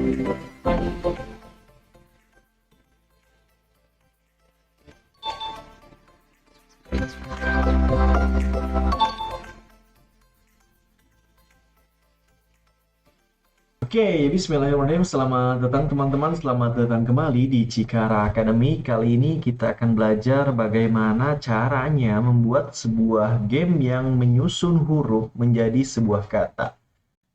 Oke, bismillahirrahmanirrahim. Selamat datang teman-teman, selamat datang kembali di Cikara Academy. Kali ini kita akan belajar bagaimana caranya membuat sebuah game yang menyusun huruf menjadi sebuah kata.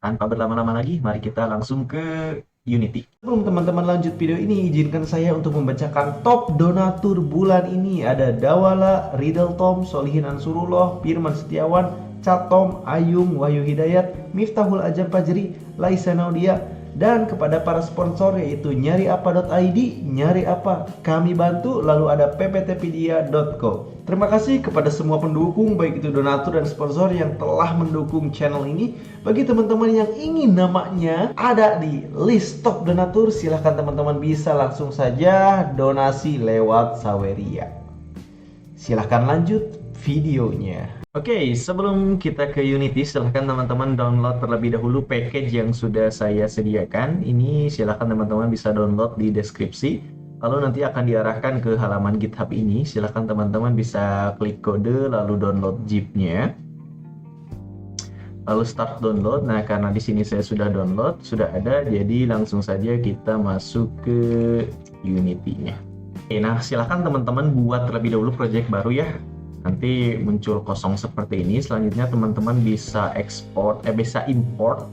Tanpa berlama-lama lagi, mari kita langsung ke Unity. Sebelum teman-teman lanjut video ini, izinkan saya untuk membacakan top donatur bulan ini. Ada Dawala, Riddle Tom, Solihin Ansurullah, Firman Setiawan, Catom, Ayung, Wahyu Hidayat, Miftahul Ajam Fajri, Laisa Naudia, dan kepada para sponsor yaitu nyariapa.id, Nyari Apa, Kami Bantu, lalu ada pptpedia.co. Terima kasih kepada semua pendukung, baik itu donatur dan sponsor yang telah mendukung channel ini. Bagi teman-teman yang ingin namanya ada di list top donatur, silahkan teman-teman bisa langsung saja donasi lewat Saweria. Silahkan lanjut videonya. Oke, sebelum kita ke Unity, silahkan teman-teman download terlebih dahulu package yang sudah saya sediakan. Ini silahkan teman-teman bisa download di deskripsi. Lalu nanti akan diarahkan ke halaman GitHub ini. Silahkan teman-teman bisa klik kode, lalu download zip-nya. Lalu start download. Nah, karena di sini saya sudah download, sudah ada, jadi langsung saja kita masuk ke Unity-nya. Oke, nah silahkan teman-teman buat terlebih dahulu project baru ya. Nanti muncul kosong seperti ini. Selanjutnya teman-teman bisa bisa import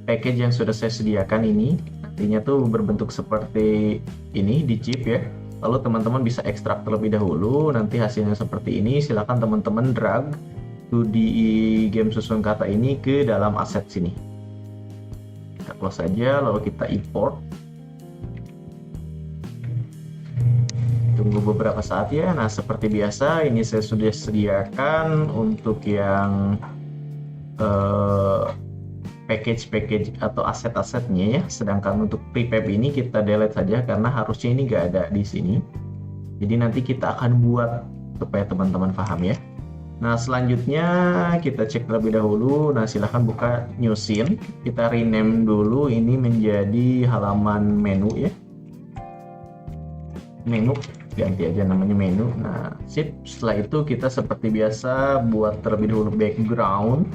package yang sudah saya sediakan ini. Nantinya tuh berbentuk seperti ini di zip ya. Lalu teman-teman bisa ekstrak terlebih dahulu. Nanti hasilnya seperti ini. Silakan teman-teman drag to di game susun kata ini ke dalam aset sini. Kita close saja, lalu kita import. Tunggu beberapa saat ya. Nah, seperti biasa ini saya sudah sediakan untuk yang package atau aset-asetnya ya. Sedangkan untuk prepap ini kita delete saja karena harusnya ini nggak ada di sini. Jadi nanti kita akan buat supaya teman-teman paham ya. Nah, selanjutnya kita cek terlebih dahulu. Nah, silahkan buka new scene. Kita rename dulu ini menjadi halaman menu ya. Menu, ganti aja namanya menu. Nah, sip. Setelah itu kita seperti biasa buat terlebih dahulu background.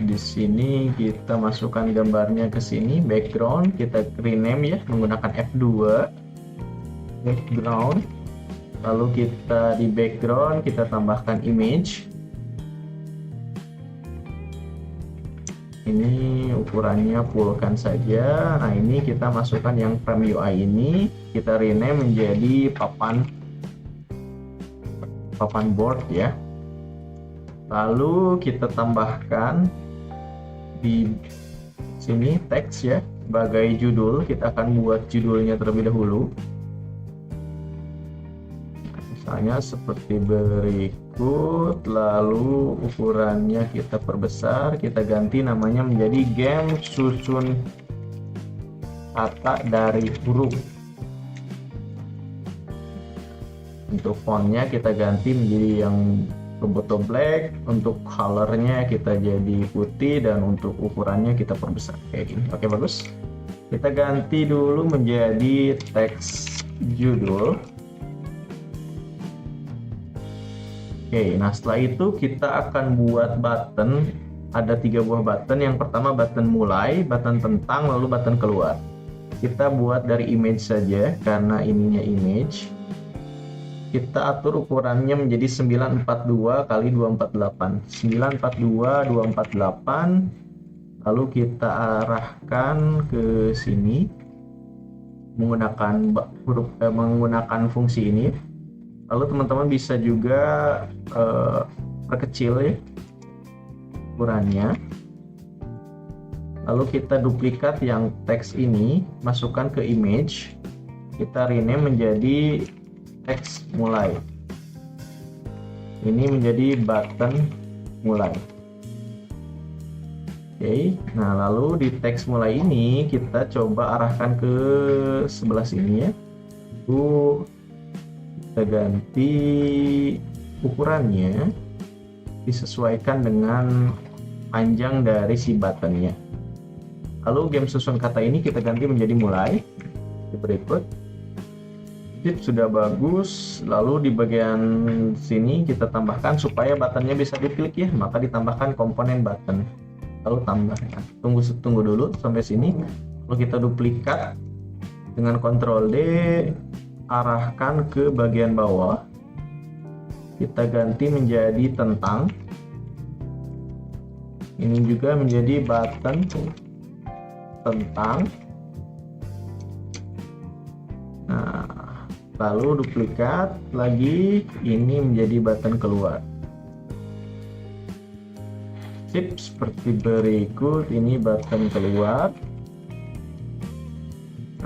Di sini kita masukkan gambarnya ke sini, background. Kita rename ya menggunakan F2. Background. Lalu kita di background kita tambahkan image. Ini ukurannya fullkan saja. Nah, ini kita masukkan yang frame UI ini, kita rename menjadi papan board ya. Lalu kita tambahkan di sini teks ya sebagai judul. Kita akan buat judulnya terlebih dahulu. Misalnya seperti berikut, lalu ukurannya kita perbesar, kita ganti namanya menjadi game susun kata dari huruf. Untuk fontnya kita ganti menjadi yang Roboto Black, untuk colornya kita jadi putih, dan untuk ukurannya kita perbesar kayak gini. Oke, bagus. Kita ganti dulu menjadi teks judul. Oke, nah setelah itu kita akan buat button. Ada 3 buah button. Yang pertama button mulai, button tentang, lalu button keluar. Kita buat dari image saja karena ininya image. Kita atur ukurannya menjadi 942 kali 248. 942 248. Lalu kita arahkan ke sini menggunakan menggunakan fungsi ini. Lalu teman-teman bisa juga perkecil ya ukurannya. Lalu kita duplikat yang teks ini, masukkan ke image, kita rename menjadi teks mulai. Ini menjadi button mulai. Oke, nah lalu di teks mulai ini kita coba arahkan ke sebelah sini ya. Kita ganti ukurannya disesuaikan dengan panjang dari si buttonnya. Lalu game susun kata ini kita ganti menjadi mulai. Berikut. Sip, sudah bagus. Lalu di bagian sini kita tambahkan supaya buttonnya bisa diklik ya, maka ditambahkan komponen button. Lalu tambahkan. Tunggu dulu sampai sini. Lalu kita duplikat dengan Ctrl D, arahkan ke bagian bawah. Kita ganti menjadi tentang. Ini juga menjadi button tentang. Nah, lalu duplikat lagi, ini menjadi button keluar. Sip, seperti berikut, ini button keluar.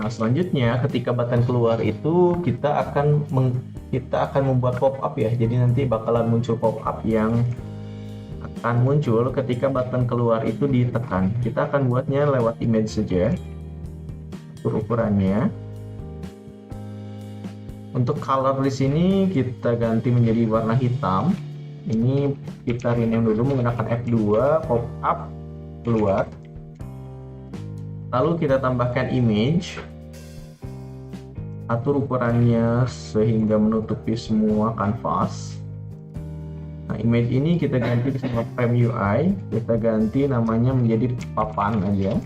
Nah, selanjutnya ketika button keluar itu kita akan membuat pop-up ya. Jadi nanti bakalan muncul pop-up yang akan muncul ketika button keluar itu ditekan. Kita akan buatnya lewat image saja. Atur ukurannya. Untuk color di sini kita ganti menjadi warna hitam. Ini kita rename dulu menggunakan F2, pop-up keluar. Lalu kita tambahkan image. Atur ukurannya sehingga menutupi semua kanvas. Nah, image ini kita ganti sama frame UI, kita ganti namanya menjadi papan aja.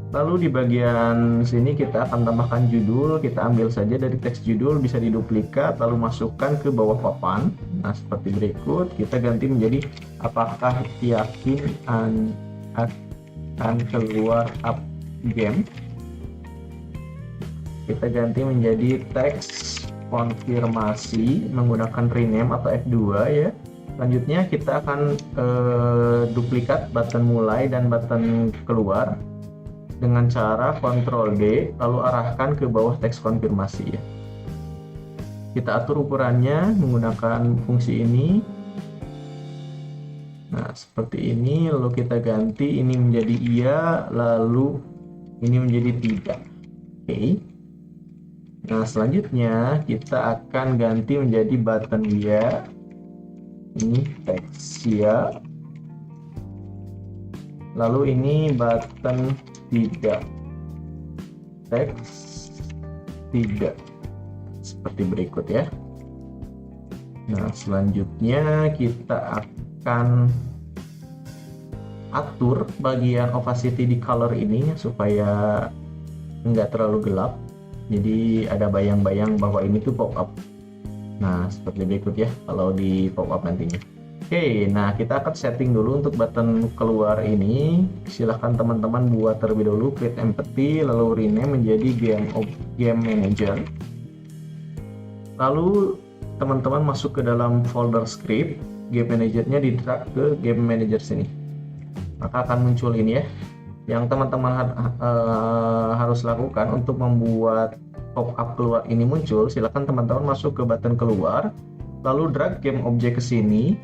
Lalu di bagian sini kita akan tambahkan judul, kita ambil saja dari teks judul, bisa diduplikat lalu masukkan ke bawah papan. Nah, seperti berikut, kita ganti menjadi apakah yakin akan keluar up game. Kita ganti menjadi teks konfirmasi menggunakan rename atau F2 ya. Selanjutnya kita akan duplikat button mulai dan button keluar dengan cara Ctrl D lalu arahkan ke bawah teks konfirmasi ya. Kita atur ukurannya menggunakan fungsi ini. Nah, seperti ini, lalu kita ganti ini menjadi iya, lalu ini menjadi tidak. Oke. Nah, selanjutnya kita akan ganti menjadi button ya. Ini teks ya. Lalu ini button tidak. Teks tidak. Seperti berikut ya. Nah, selanjutnya kita akan atur bagian opacity di color ini supaya nggak terlalu gelap. Jadi ada bayang-bayang bahwa ini tuh pop up. Nah, seperti berikut ya kalau di pop up nantinya. Oke, nah kita akan setting dulu untuk button keluar ini. Silahkan teman-teman buat terlebih dahulu create empty, lalu rename menjadi game manager. Lalu teman-teman masuk ke dalam folder script, game manajernya di drag ke game manager sini. Maka akan muncul ini ya. Yang teman-teman harus lakukan untuk membuat pop-up keluar ini muncul, silakan teman-teman masuk ke button keluar, lalu drag game object ke sini,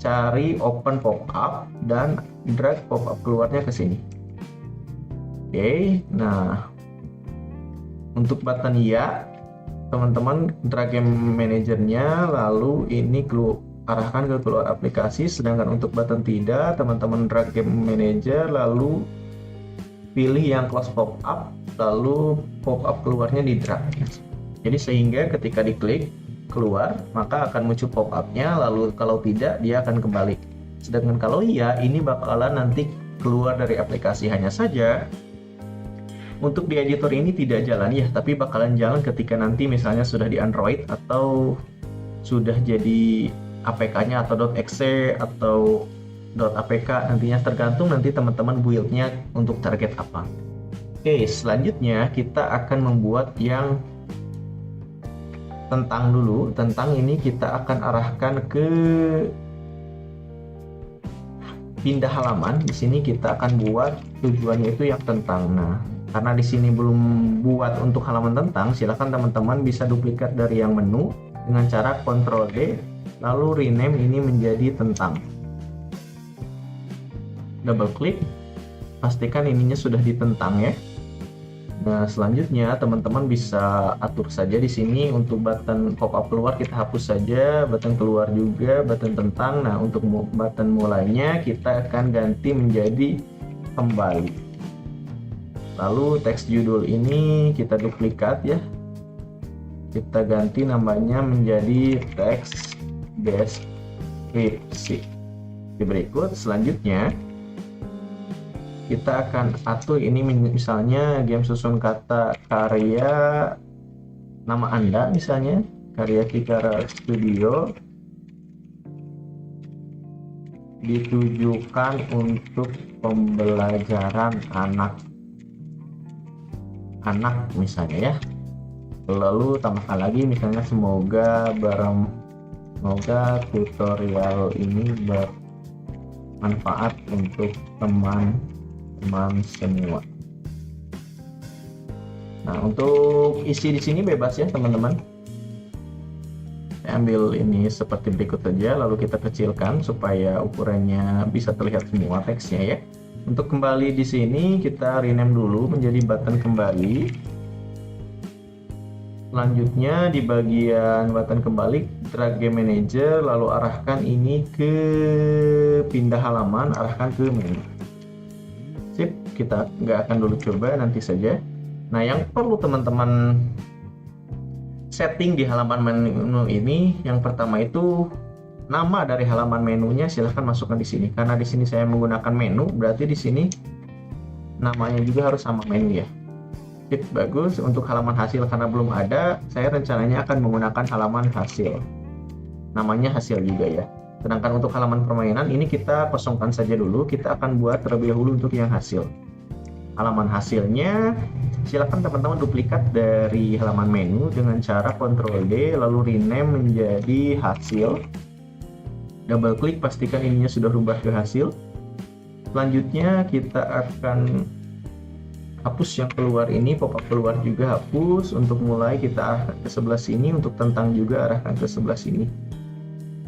cari open pop-up dan drag pop-up keluarnya ke sini. Oke, nah untuk button ya, teman-teman drag game manajernya, lalu ini arahkan ke keluar aplikasi, sedangkan untuk button tidak, teman-teman drag game manager, lalu pilih yang close pop-up, lalu pop-up keluarnya di drag. Jadi sehingga ketika diklik keluar, maka akan muncul pop-up-nya, lalu kalau tidak dia akan kembali. Sedangkan kalau iya, ini bakalan nanti keluar dari aplikasi. Hanya saja untuk di editor ini tidak jalan ya, tapi bakalan jalan ketika nanti misalnya sudah di Android atau sudah jadi APK-nya atau .exe atau .apk, nantinya tergantung nanti teman-teman build-nya untuk target apa. Oke, selanjutnya kita akan membuat yang tentang dulu. Tentang ini kita akan arahkan ke pindah halaman. Di sini kita akan buat tujuannya itu yang tentang. Nah, karena di sini belum buat untuk halaman tentang, silakan teman-teman bisa duplikat dari yang menu dengan cara Ctrl D, lalu rename ini menjadi tentang. Double klik, pastikan ininya sudah ditentang ya. Nah, selanjutnya teman-teman bisa atur saja di sini untuk button pop-up keluar kita hapus saja, button keluar juga, button tentang. Nah, untuk button mulainya kita akan ganti menjadi kembali. Lalu teks judul ini kita duplikat ya. Kita ganti namanya menjadi teks deskripsi. Di berikut selanjutnya kita akan atur ini misalnya game susun kata karya nama Anda misalnya karya Kikara Studio ditujukan untuk pembelajaran anak misalnya ya. Lalu tambahkan lagi misalnya semoga tutorial ini bermanfaat untuk teman-teman semua. Nah, untuk isi di sini bebas ya teman-teman. Saya ambil ini seperti berikut saja, lalu kita kecilkan supaya ukurannya bisa terlihat semua teksnya ya. Untuk kembali di sini kita rename dulu menjadi button kembali. Selanjutnya di bagian button kembali, drag game manager, lalu arahkan ini ke pindah halaman, arahkan ke menu. Sip, kita nggak akan dulu coba, nanti saja. Nah, yang perlu teman-teman setting di halaman menu ini, yang pertama itu nama dari halaman menunya silahkan masukkan di sini. Karena di sini saya menggunakan menu, berarti di sini namanya juga harus sama menu ya. Sip, bagus. Untuk halaman hasil karena belum ada, saya rencananya akan menggunakan halaman hasil. Namanya hasil juga ya. Sedangkan untuk halaman permainan ini kita kosongkan saja dulu. Kita akan buat terlebih dahulu untuk yang hasil. Halaman hasilnya silakan teman-teman duplikat dari halaman menu dengan cara Ctrl D lalu rename menjadi hasil. Double klik pastikan ininya sudah rubah ke hasil. Selanjutnya kita akan hapus yang keluar ini, pop-up keluar juga hapus. Untuk mulai kita arahkan ke sebelah sini, untuk tentang juga arahkan ke sebelah sini.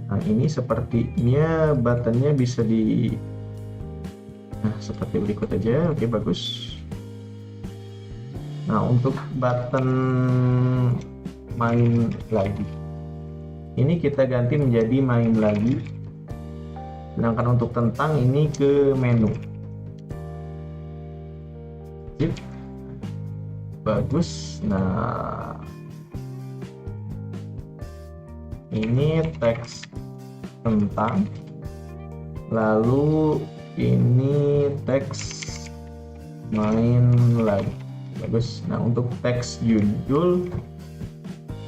Nah, ini sepertinya buttonnya bisa seperti berikut aja. Oke, bagus. Nah, untuk button main lagi ini kita ganti menjadi main lagi. Sedangkan untuk tentang ini ke menu. Sip. Bagus. Nah, ini teks tentang, lalu ini teks main lagi. Bagus. Nah, untuk teks judul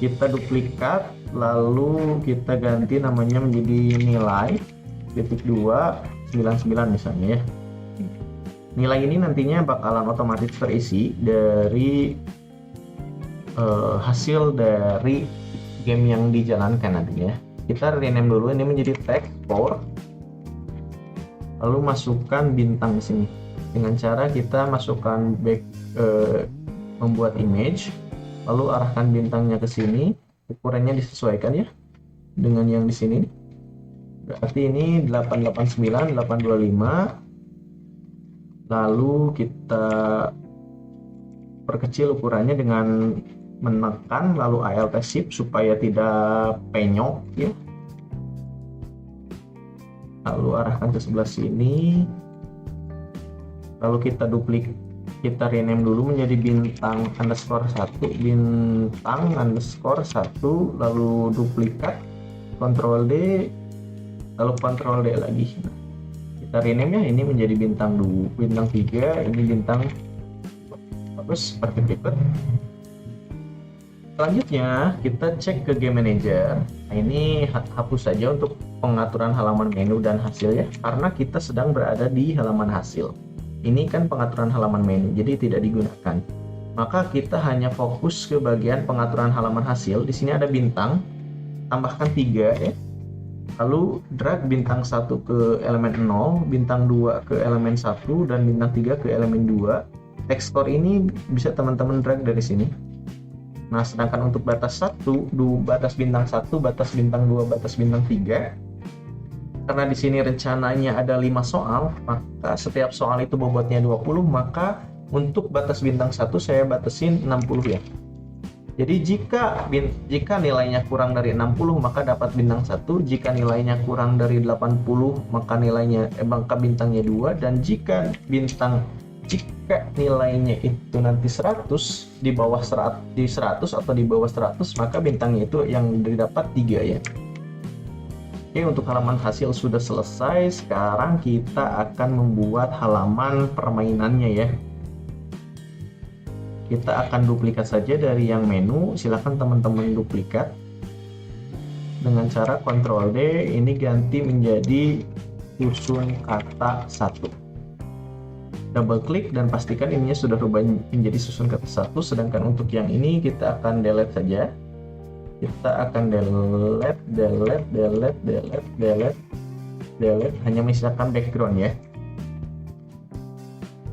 kita duplikat, lalu kita ganti namanya menjadi nilai .299 misalnya ya. Nilai ini nantinya bakalan otomatis terisi dari hasil dari game yang dijalankan nantinya. Kita rename dulu ini menjadi text for, lalu masukkan bintang di sini. Dengan cara kita masukkan membuat image, lalu arahkan bintangnya ke sini, ukurannya disesuaikan ya dengan yang di sini. Berarti ini 889, 825. Lalu kita perkecil ukurannya dengan menekan lalu Alt Shift supaya tidak penyok ya. Lalu arahkan ke sebelah sini. Lalu kita rename dulu menjadi bintang underscore 1, bintang underscore 1, lalu duplikat, Ctrl D, lalu Ctrl D lagi. Kita rename ya, ini menjadi bintang 3, ini bintang. Bagus, seperti berikut. Selanjutnya kita cek ke game manager. Nah, ini hapus saja untuk pengaturan halaman menu dan hasil ya, karena kita sedang berada di halaman hasil. Ini kan pengaturan halaman menu, jadi tidak digunakan. Maka kita hanya fokus ke bagian pengaturan halaman hasil. Di sini ada bintang, tambahkan 3 ya. Lalu drag bintang 1 ke elemen 0, bintang 2 ke elemen 1, dan bintang 3 ke elemen 2. Text core ini bisa teman-teman drag dari sini. Nah, sedangkan untuk batas 1, batas bintang 1, batas bintang 2, batas bintang 3, karena di sini rencananya ada 5 soal, maka setiap soal itu bobotnya 20, maka Untuk batas bintang 1 saya batasin 60 ya. Jadi jika nilainya kurang dari 60 maka dapat bintang 1, jika nilainya kurang dari 80 maka maka bintangnya 2, dan jika nilainya itu nanti 100 di bawah 100 atau di bawah 100 maka bintangnya itu yang didapat 3 ya. Oke, untuk halaman hasil sudah selesai. Sekarang kita akan membuat halaman permainannya ya. Kita akan duplikat saja dari yang menu. Silahkan teman-teman duplikat dengan cara Ctrl D. Ini ganti menjadi susun kata 1. Double klik dan pastikan ininya sudah rubah menjadi susun kata 1. Sedangkan untuk yang ini kita akan delete saja. Kita akan delete, hanya menyisakan background ya.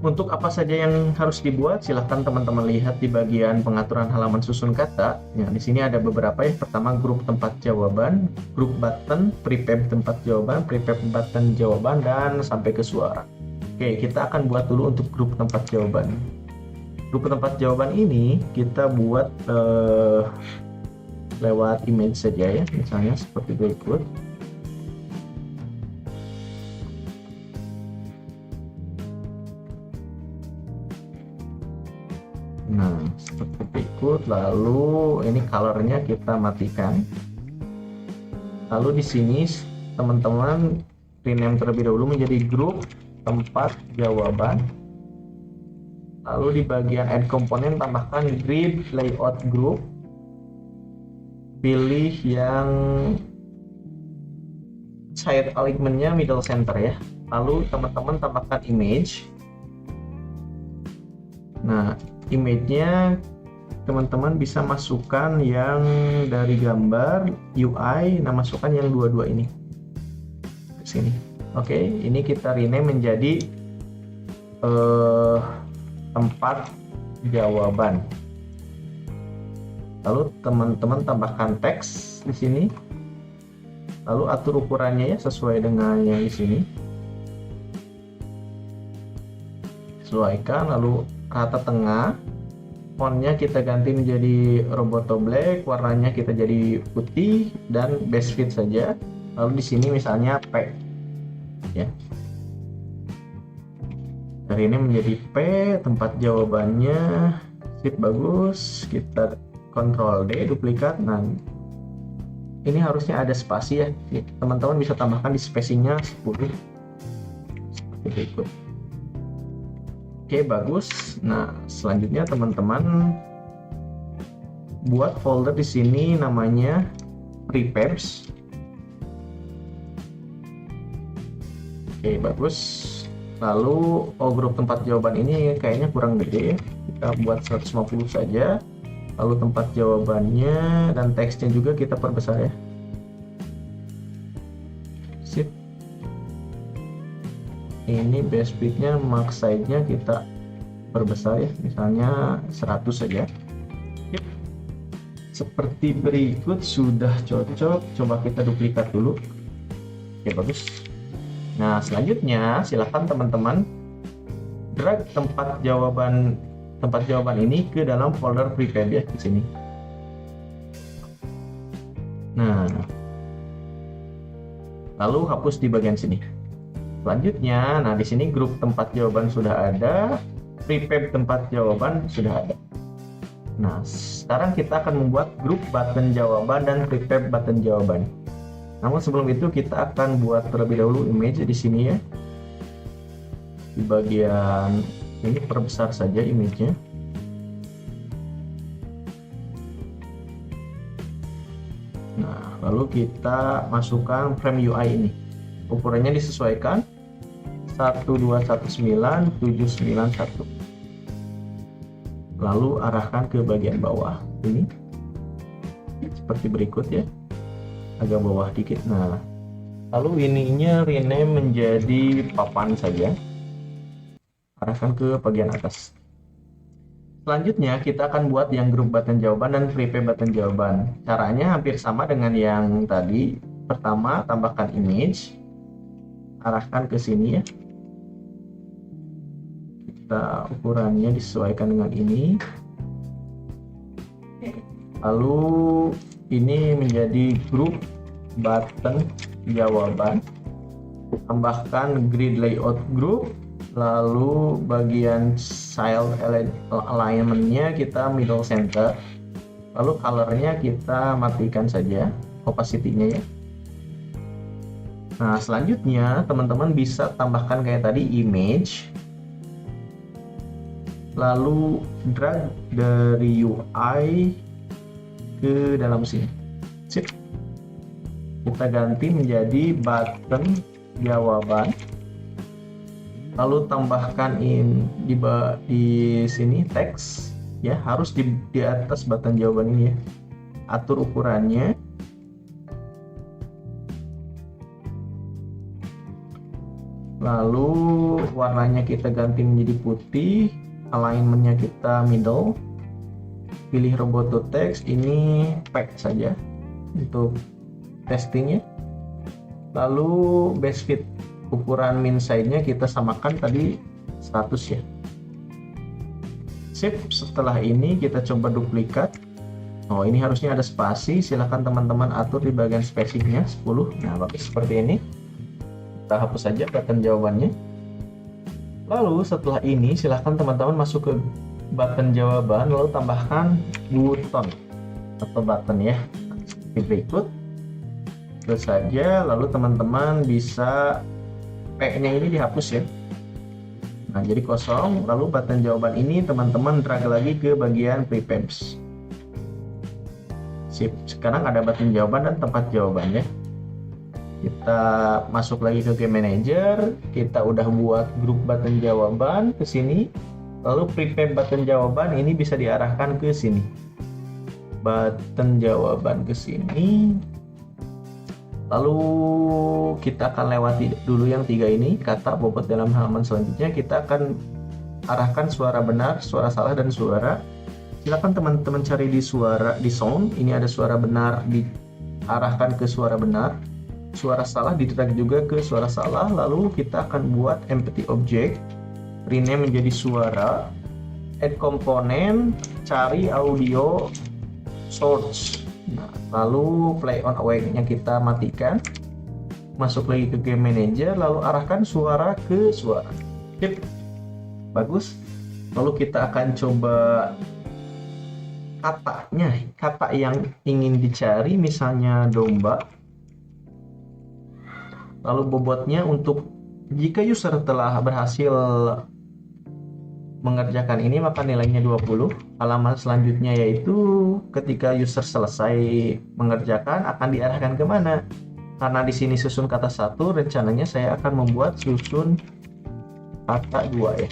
Untuk apa saja yang harus dibuat, silahkan teman-teman lihat di bagian pengaturan halaman susun kata. Nah, di sini ada beberapa ya. Pertama, grup tempat jawaban, grup button, prefab tempat jawaban, prefab button jawaban, dan sampai ke suara. Oke, kita akan buat dulu untuk grup tempat jawaban. Grup tempat jawaban ini kita buat lewat image saja ya, misalnya seperti berikut. Nah, seperti berikut. Lalu ini colornya kita matikan. Lalu di sini teman-teman rename terlebih dahulu menjadi grup tempat jawaban. Lalu di bagian add komponen tambahkan grid layout group. Pilih yang side alignment-nya middle center ya. Lalu teman-teman tambahkan image. Nah, image-nya teman-teman bisa masukkan yang dari gambar UI. Nah, masukkan yang dua-dua ini ke sini. Oke, ini kita rename menjadi tempat jawaban. Lalu teman-teman tambahkan teks di sini. Lalu atur ukurannya ya sesuai dengan yang di sini. Sesuaikan. Lalu rata tengah. Fontnya kita ganti menjadi Roboto Black. Warnanya kita jadi putih dan base fit saja. Lalu di sini misalnya P. Ya. Dari ini menjadi P. Tempat jawabannya. Sip, bagus. Kita Ctrl D, duplikat. Nah, ini harusnya ada spasi ya. Teman-teman bisa tambahkan di spacingnya 10 seperti berikut. Oke, bagus. Nah, selanjutnya teman-teman buat folder di sini namanya prefabs. Oke, bagus. Lalu grup tempat jawaban ini kayaknya kurang gede ya. Kita buat 150 saja. Lalu tempat jawabannya dan teksnya juga kita perbesar ya. Sip. Ini base bitnya max size-nya kita perbesar ya, misalnya 100 saja. Yep. Seperti berikut, sudah cocok. Coba kita duplikat dulu. Oke, bagus. Nah, selanjutnya silakan teman-teman drag tempat jawaban ini ke dalam folder prefab ya, di sini. Nah, lalu hapus di bagian sini. Selanjutnya, nah di sini grup tempat jawaban sudah ada, prefab tempat jawaban sudah ada. Nah, sekarang kita akan membuat grup button jawaban dan prefab button jawaban. Namun sebelum itu kita akan buat terlebih dahulu image di sini ya. Di bagian ini perbesar saja image-nya. Nah, lalu kita masukkan frame UI ini. Ukurannya disesuaikan 1219791. Lalu arahkan ke bagian bawah ini. Seperti berikut ya. Agak bawah dikit. Nah, lalu ininya rename menjadi papan saja. Arahkan ke bagian atas. Selanjutnya kita akan buat yang grup button jawaban dan prefab button jawaban. Caranya hampir sama dengan yang tadi. Pertama, tambahkan image. Arahkan ke sini ya. kita ukurannya disesuaikan dengan ini. Lalu ini menjadi grup button jawaban. Tambahkan grid layout group. Lalu bagian child alignment-nya kita middle center. Lalu color-nya kita matikan saja, opacity-nya ya. Nah, selanjutnya teman-teman bisa tambahkan kayak tadi image. Lalu drag dari UI ke dalam sini. Sip. Kita ganti menjadi button jawaban. Lalu tambahkan di sini teks ya, harus di atas button jawaban ini ya. Atur ukurannya. Lalu warnanya kita ganti menjadi putih, alignmentnya kita middle. Pilih Roboto Text, ini pack saja untuk testingnya. Lalu base fit, ukuran min size-nya kita samakan tadi 100 ya. Sip, setelah ini kita coba duplikat. Oh, ini harusnya ada spasi, silahkan teman-teman atur di bagian spacing-nya 10. Nah, bagus seperti ini. Kita hapus saja button jawabannya. Lalu setelah ini silahkan teman-teman masuk ke button jawaban, lalu tambahkan button atau button ya, seperti berikut. Terus saja, lalu teman-teman bisa P-nya ini dihapus ya. Nah, jadi kosong. Lalu button jawaban ini teman-teman drag lagi ke bagian prefabs. Sip. Sekarang ada button jawaban dan tempat jawabannya. Kita masuk lagi ke Game Manager. Kita udah buat grup button jawaban ke sini. Lalu prefab button jawaban ini bisa diarahkan ke sini. Button jawaban ke sini. Lalu kita akan lewati dulu yang 3 ini, kata bobot dalam halaman selanjutnya. Kita akan arahkan suara benar, suara salah, dan suara. Silakan teman-teman cari di sound. Ini ada suara benar, diarahkan ke suara benar. Suara salah didrag juga ke suara salah. Lalu kita akan buat empty object, rename menjadi suara, add komponen, cari audio source. Nah, lalu play on awake-nya kita matikan. Masuk lagi ke Game Manager, lalu arahkan suara ke suara. Sip. Bagus. Lalu kita akan coba kata yang ingin dicari, misalnya domba. Lalu bobotnya untuk jika user telah berhasil mengerjakan ini maka nilainya 20. Halaman selanjutnya yaitu ketika user selesai mengerjakan akan diarahkan kemana? Karena di sini susun kata 1, rencananya saya akan membuat susun kata 2 ya.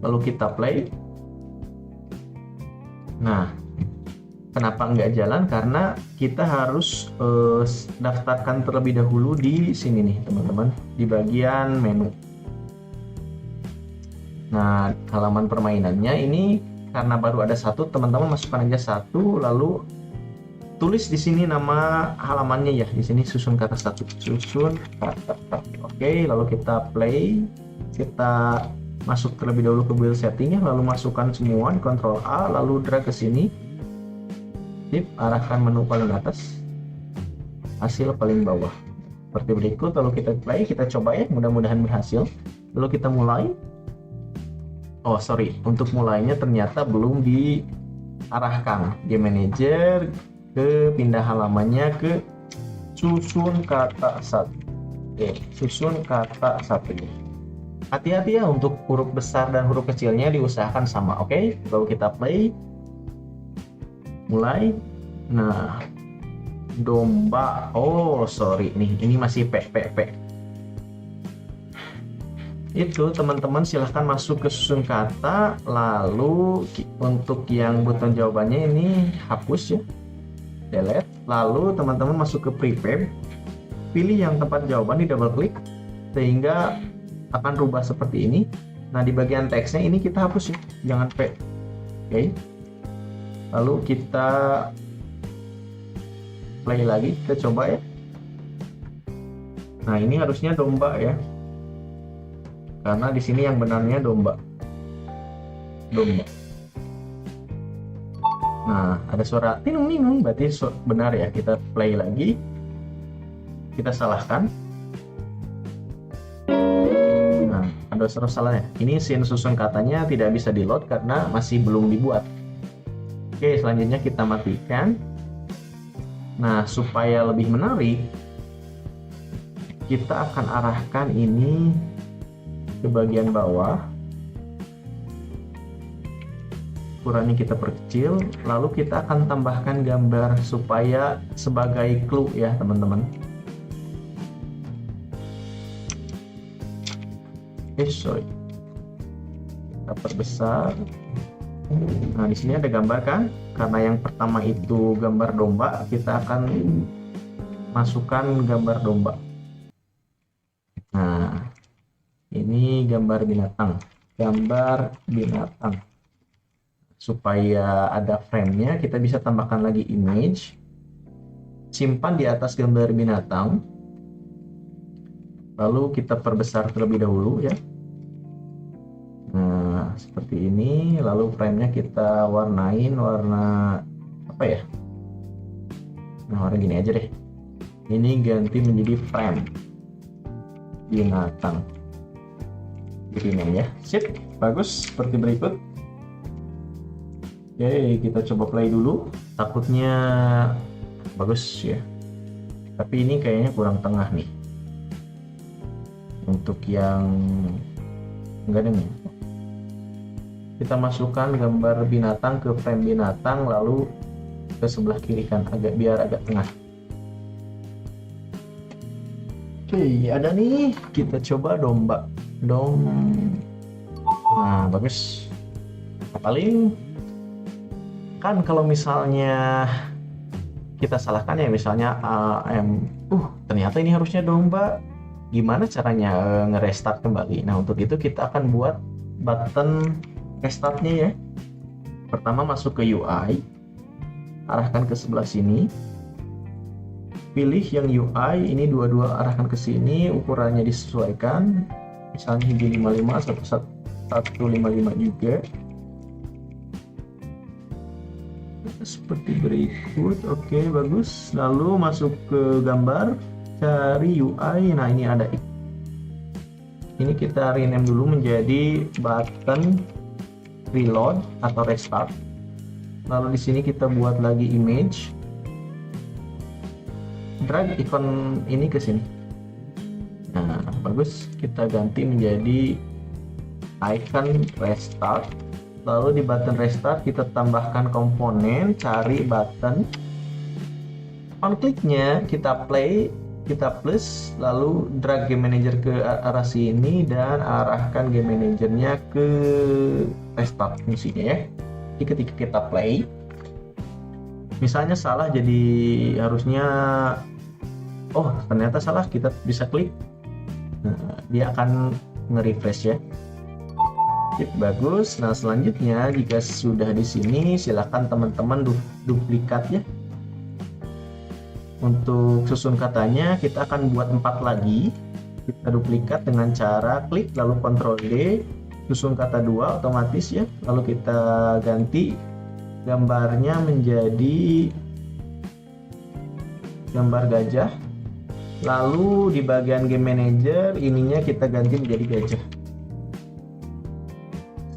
Lalu kita play. Nah, kenapa nggak jalan? Karena kita harus daftarkan terlebih dahulu di sini nih teman-teman, di bagian menu. Nah, halaman permainannya ini karena baru ada 1, teman-teman masukkan aja 1, lalu tulis di sini nama halamannya ya. Di sini susun kata 1, susun kata 1. Oke, lalu kita play. Kita masuk terlebih dahulu ke build settingnya, lalu masukkan semua di Ctrl A, lalu drag ke sini. Sip, arahkan menu paling atas, hasil paling bawah. Seperti berikut. Lalu kita play, kita coba ya, mudah-mudahan berhasil. Lalu kita mulai. Oh sorry, untuk mulainya ternyata belum diarahkan. Game Manager ke pindah halamannya ke susun kata 1. Oke, susun kata 1. Hati-hati ya, untuk huruf besar dan huruf kecilnya diusahakan sama. Oke, lalu kita play. Mulai. Nah, domba. Oh sorry nih, ini masih P. Itu teman-teman silahkan masuk ke susun kata. Lalu untuk yang button jawabannya ini hapus ya, delete. Lalu teman-teman masuk ke prefab, pilih yang tempat jawaban, di double klik sehingga akan rubah seperti ini. Nah, di bagian teksnya ini kita hapus ya, jangan P. Oke. Lalu kita play lagi, kita coba ya. Nah, ini harusnya domba ya. karena di sini yang benarnya domba. Nah, ada suara tinung-ninung, berarti benar ya. Kita play lagi. Kita salahkan. Nah, ada suara salahnya. Ini scene susun katanya tidak bisa di-load karena masih belum dibuat. Oke, selanjutnya kita matikan. Nah, supaya lebih menarik, kita akan arahkan ini ke bagian bawah. Ukurannya kita perkecil, lalu kita akan tambahkan gambar supaya sebagai clue ya teman-teman. Sorry, kita perbesar. Nah, di sini ada gambar kan? Karena yang pertama itu gambar domba, kita akan masukkan gambar domba. Nah, ini gambar binatang. Supaya ada frame-nya, kita bisa tambahkan lagi image, simpan di atas gambar binatang, lalu kita perbesar terlebih dahulu ya. Nah, seperti ini, lalu frame-nya kita warnain warna apa ya? Nah, warna gini aja deh. Ini ganti menjadi frame binatang. Gini ya, sip, bagus, seperti berikut. Oke, kita coba play dulu. Takutnya bagus ya. Tapi ini kayaknya kurang tengah nih. Untuk yang enggak ada nih. Kita masukkan gambar binatang ke frame binatang, lalu ke sebelah kiri kan, biar agak tengah. Oke, ada nih. Kita coba domba. Nah, bagus. Paling kan kalau misalnya kita salahkan ya, misalnya ternyata ini harusnya domba, gimana caranya nge-restart kembali. Nah, untuk itu kita akan buat button restartnya ya. Pertama masuk ke UI, arahkan ke sebelah sini, pilih yang UI ini dua-dua, arahkan ke sini, ukurannya disesuaikan, misalnya hingga 55 155 juga. Seperti berikut. Oke, bagus. Lalu masuk ke gambar, cari UI. Nah, ini ada. Ini kita rename dulu menjadi button reload atau restart. Lalu di sini kita buat lagi image, drag icon ini ke sini. Nah, bagus. Kita ganti menjadi icon restart. Lalu di button restart kita tambahkan komponen, cari button, on kliknya kita play, kita plus, lalu drag game manager ke arah sini dan arahkan game manajernya ke restart fungsinya ya. Jadi ketika kita play, misalnya salah, jadi harusnya ternyata salah, kita bisa klik, nah, dia akan nge-refresh ya. Bagus. Nah, selanjutnya jika sudah di sini, silakan teman-teman duplikat ya. Untuk susun katanya kita akan buat 4 lagi. Kita duplikat dengan cara klik lalu Ctrl D, susun kata 2 otomatis ya. Lalu kita ganti gambarnya menjadi gambar gajah. Lalu di bagian game manager ininya kita ganti menjadi gajah.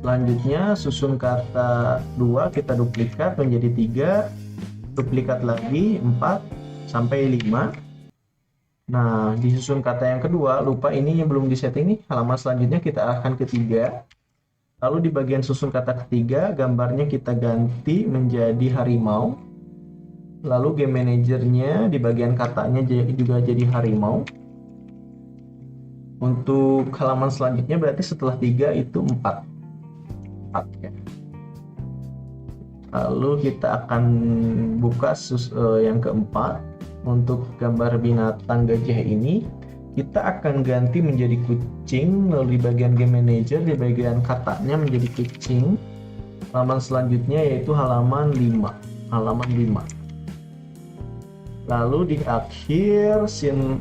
Selanjutnya susun kata 2 kita duplikat menjadi 3, duplikat lagi 4 sampai 5. Nah, di susun kata yang kedua, lupa ini yang belum disetting nih, halaman selanjutnya kita arahkan ke 3. Lalu di bagian susun kata ketiga, gambarnya kita ganti menjadi harimau. Lalu game manajernya di bagian katanya juga jadi harimau. Untuk halaman selanjutnya berarti setelah 3 itu 4 ya. Lalu kita akan buka yang keempat. Untuk gambar binatang gajah ini kita akan ganti menjadi kucing, lalu di bagian game manager di bagian katanya menjadi kucing. Halaman selanjutnya yaitu halaman 5. Lalu di akhir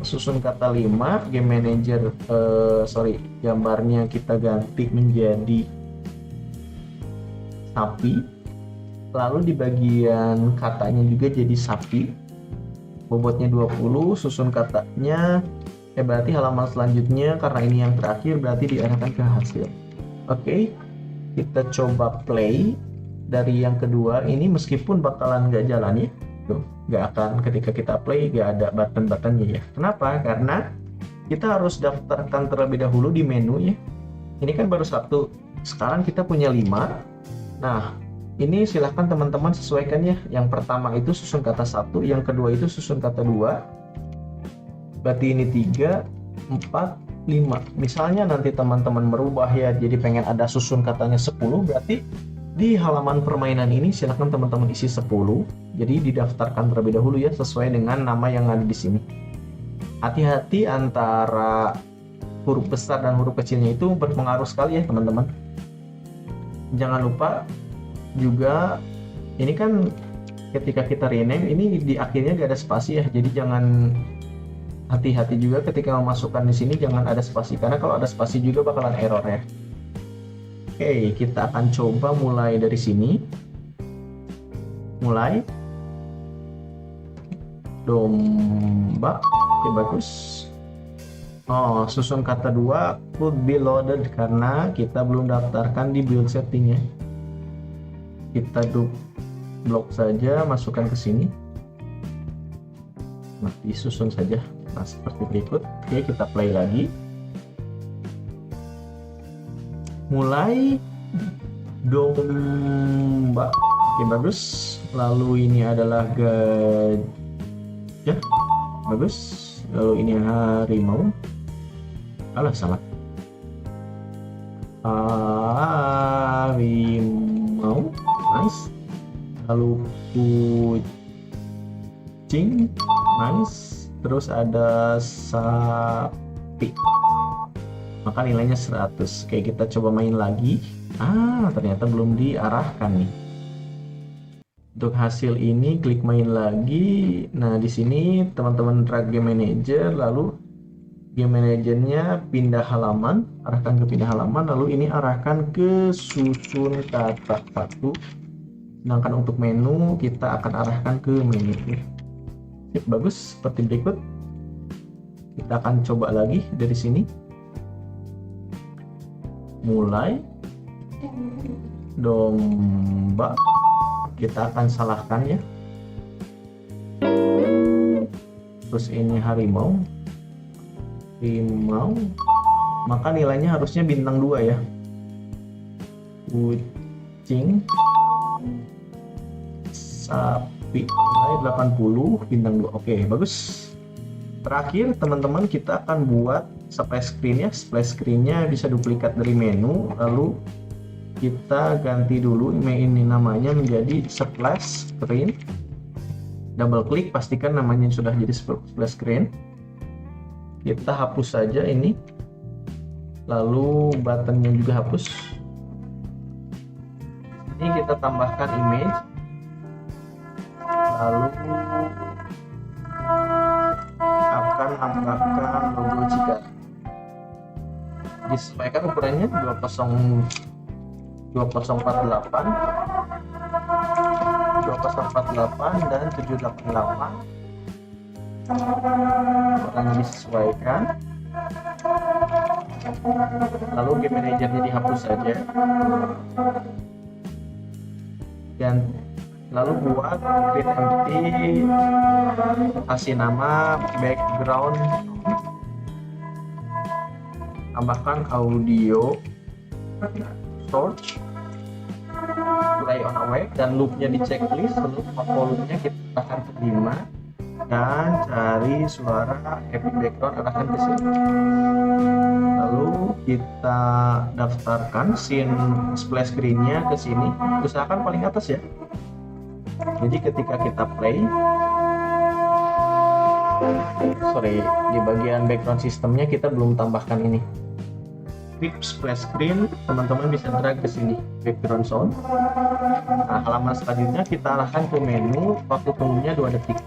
susun kata 5, game manager gambarnya kita ganti menjadi sapi. Lalu di bagian katanya juga jadi sapi. Bobotnya 20, susun katanya berarti halaman selanjutnya karena ini yang terakhir berarti diarahkan ke hasil. Oke, kita coba play dari yang kedua ini meskipun bakalan nggak jalan ya. Tuh, nggak akan ketika kita play nggak ada button-buttonnya ya. Kenapa? Karena kita harus daftarkan terlebih dahulu di menu ya. Ini kan baru satu, sekarang kita punya 5. Nah, ini silahkan teman-teman sesuaikan ya. Yang pertama itu susun kata 1, yang kedua itu susun kata 2. Berarti ini 3, 4, 5. Misalnya nanti teman-teman merubah ya, jadi pengen ada susun katanya 10, berarti di halaman permainan ini silahkan teman-teman isi 10. Jadi didaftarkan terlebih dahulu ya sesuai dengan nama yang ada di sini. Hati-hati antara huruf besar dan huruf kecilnya itu berpengaruh sekali ya teman-teman. Jangan lupa juga ini kan ketika kita rename ini di akhirnya gak ada spasi ya. Jadi jangan hati-hati juga ketika memasukkan di sini jangan ada spasi karena kalau ada spasi juga bakalan error ya. Oke, kita akan coba mulai dari sini. Mulai. Domba. Oke, bagus. Oh, susun kata 2 could be loaded karena kita belum daftarkan di build settingnya. Kita blok saja, masukkan ke sini. Nah, disusun saja. Nah, seperti berikut. Oke, kita play lagi. Mulai domba. Oke, bagus. Lalu ini adalah gajah. Bagus. Lalu ini harimau. Alah, salah. Harimau. Nice. Lalu kucing. Nice. Terus ada sapi. Maka nilainya 100. Oke, kita coba main lagi. Ternyata belum diarahkan nih. Untuk hasil ini klik main lagi. Nah, di sini teman-teman drag game manager, lalu game manajernya pindah halaman, arahkan ke pindah halaman, lalu ini arahkan ke susun kata 1. Sedangkan untuk menu kita akan arahkan ke menu. Sip, bagus, seperti berikut. Kita akan coba lagi dari sini. Mulai domba, kita akan salahkan ya. Terus ini harimau, maka nilainya harusnya bintang 2 ya. Kucing, sapi, nilai 80, bintang 2. Oke, bagus. Terakhir teman-teman kita akan buat splash screen ya. Splash screen-nya bisa duplikat dari menu, lalu kita ganti dulu ini namanya menjadi splash screen. Double klik, pastikan namanya sudah jadi splash screen. Kita hapus saja ini, lalu buttonnya juga hapus. Ini kita tambahkan image, lalu akan tambahkan logo jika disesuaikan ukurannya 2048 dan 788. Ukurannya disesuaikan, lalu game manajernya dihapus saja dan lalu buat create empty, kasih nama background, tambahkan audio source, play on awake, dan loopnya di checklist. Lalu loopnya kita arahkan ke 5 dan cari suara epic background, arahkan ke sini. Lalu kita daftarkan scene splash screen-nya ke sini, usahakan paling atas ya. Jadi ketika kita play, di bagian background sistemnya kita belum tambahkan ini. Clip splash screen, teman-teman bisa drag ke sini background sound. Nah, halaman selanjutnya kita arahkan ke menu, waktu tunggunya 2 detik.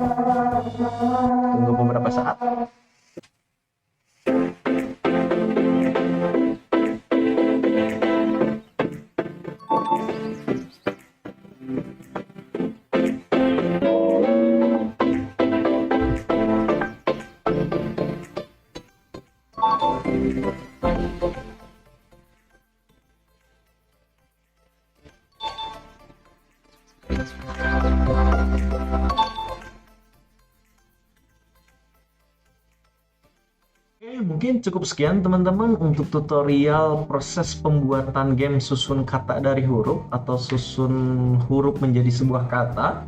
Tunggu beberapa saat. Oke, mungkin cukup sekian teman-teman untuk tutorial proses pembuatan game susun kata dari huruf atau susun huruf menjadi sebuah kata.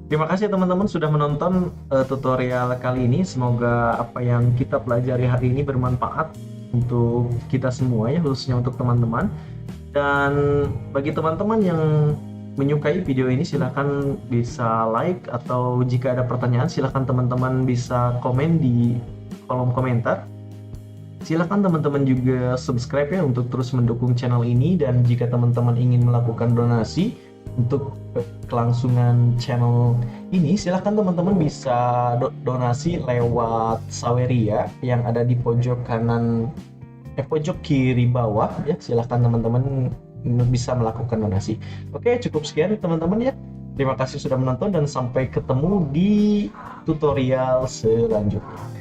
Terima kasih teman-teman sudah menonton tutorial kali ini. Semoga apa yang kita pelajari hari ini bermanfaat untuk kita semua ya, khususnya untuk teman-teman. Dan bagi teman-teman yang menyukai video ini silahkan bisa like, atau jika ada pertanyaan silahkan teman-teman bisa komen di kolom komentar. Silahkan teman-teman juga subscribe ya untuk terus mendukung channel ini, dan jika teman-teman ingin melakukan donasi untuk kelangsungan channel ini silahkan teman-teman bisa donasi lewat Saweria yang ada di pojok kanan pojok kiri bawah ya. Silahkan teman-teman bisa melakukan donasi. Oke, cukup sekian teman-teman ya. Terima kasih sudah menonton dan sampai ketemu di tutorial selanjutnya.